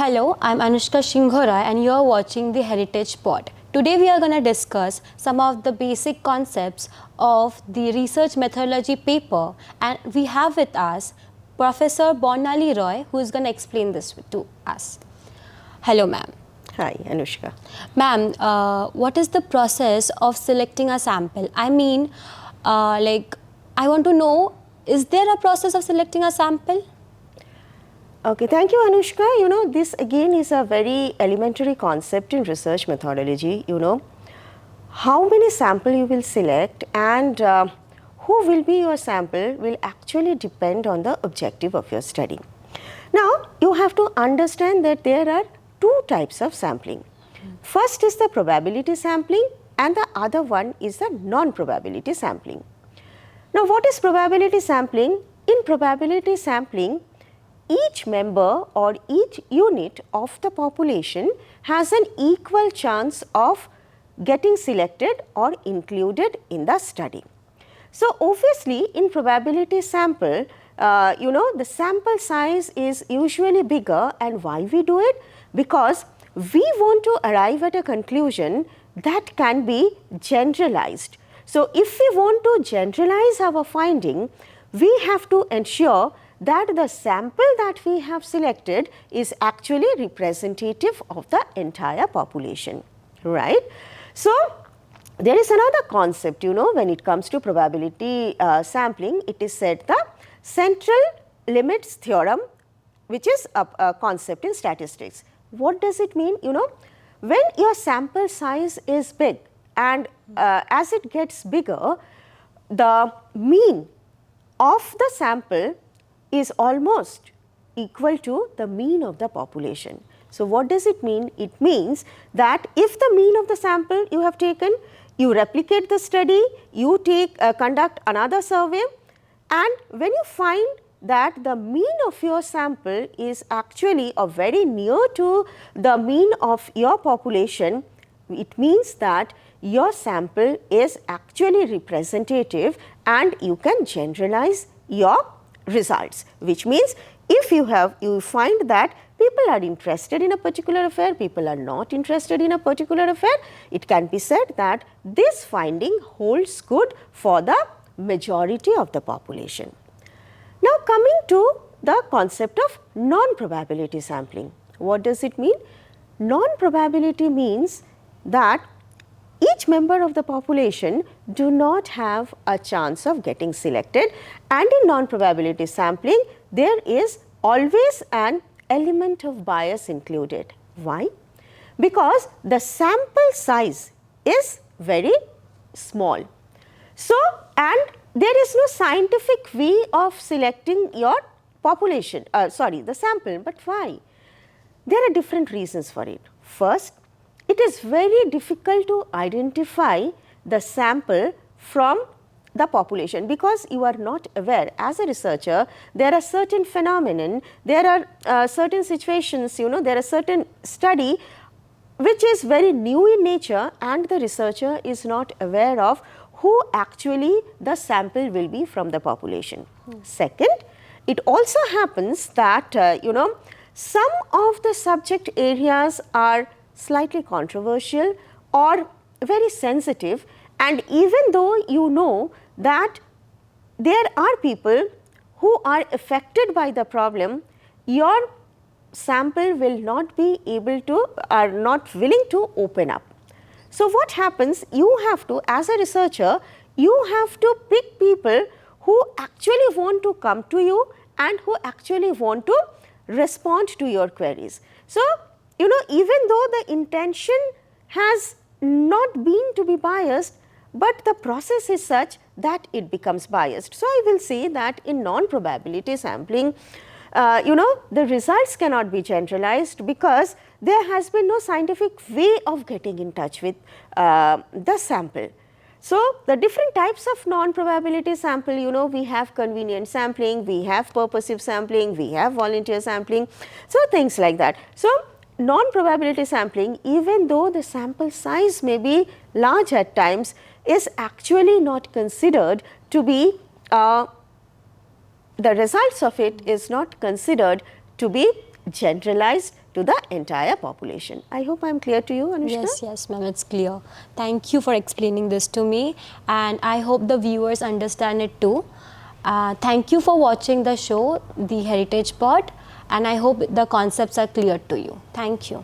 Hello, I'm Anushka Shinghora and you're watching the Heritage Pod. Today we are going to discuss some of the basic concepts of the research methodology paper, and we have with us Professor Bonali Roy, who is going to explain this to us. Hello ma'am. Hi Anushka. Ma'am, what is the process of selecting a sample? I mean, I want to know, is there a process of selecting a sample? Okay, thank you Anushka. This again is a very elementary concept in research methodology. How many sample you will select and who will be your sample will actually depend on the objective of your study. Now, you have to understand that there are two types of sampling. First is the probability sampling and the other one is the non-probability sampling. Now, what is probability sampling? In probability sampling, each member or each unit of the population has an equal chance of getting selected or included in the study. So, obviously, in probability sample, the sample size is usually bigger, and why we do it? Because we want to arrive at a conclusion that can be generalized. So, if we want to generalize our finding, we have to ensure that the sample that we have selected is actually representative of the entire population, right? So, there is another concept, when it comes to probability sampling, it is said the central limits theorem, which is a concept in statistics. What does it mean? When your sample size is big and as it gets bigger, the mean of the sample is almost equal to the mean of the population. So, what does it mean? It means that if the mean of the sample you have taken, you replicate the study, you conduct another survey, and when you find that the mean of your sample is actually very near to the mean of your population, it means that your sample is actually representative and you can generalize your results, which means if you find that people are interested in a particular affair, people are not interested in a particular affair, it can be said that this finding holds good for the majority of the population. Now, coming to the concept of non-probability sampling. What does it mean? Non-probability means that each member of the population do not have a chance of getting selected, and in non-probability sampling there is always an element of bias included. Why? Because the sample size is very small. So, and there is no scientific way of selecting your population, the sample, but why? There are different reasons for it. First, it is very difficult to identify the sample from the population because you are not aware. As a researcher, there are certain phenomenon, there are certain situations, there are certain study which is very new in nature and the researcher is not aware of who actually the sample will be from the population. Second, it also happens that, some of the subject areas are slightly controversial or very sensitive, and even though you know that there are people who are affected by the problem, your sample will not be able to, are not willing to open up. So, what happens? You have to, as a researcher, you have to pick people who actually want to come to you and who actually want to respond to your queries. So, even though the intention has not been to be biased, but the process is such that it becomes biased. So, I will say that in non-probability sampling, the results cannot be generalized because there has been no scientific way of getting in touch with the sample. So, the different types of non-probability sample, we have convenient sampling, we have purposive sampling, we have volunteer sampling, so things like that. So, non-probability sampling, even though the sample size may be large at times, is actually not considered to be, the results of it is not considered to be generalized to the entire population. I hope I am clear to you, Anushka? Yes, ma'am, it's clear. Thank you for explaining this to me, and I hope the viewers understand it too. Thank you for watching the show, The Heritage Pod, and I hope the concepts are clear to you. Thank you.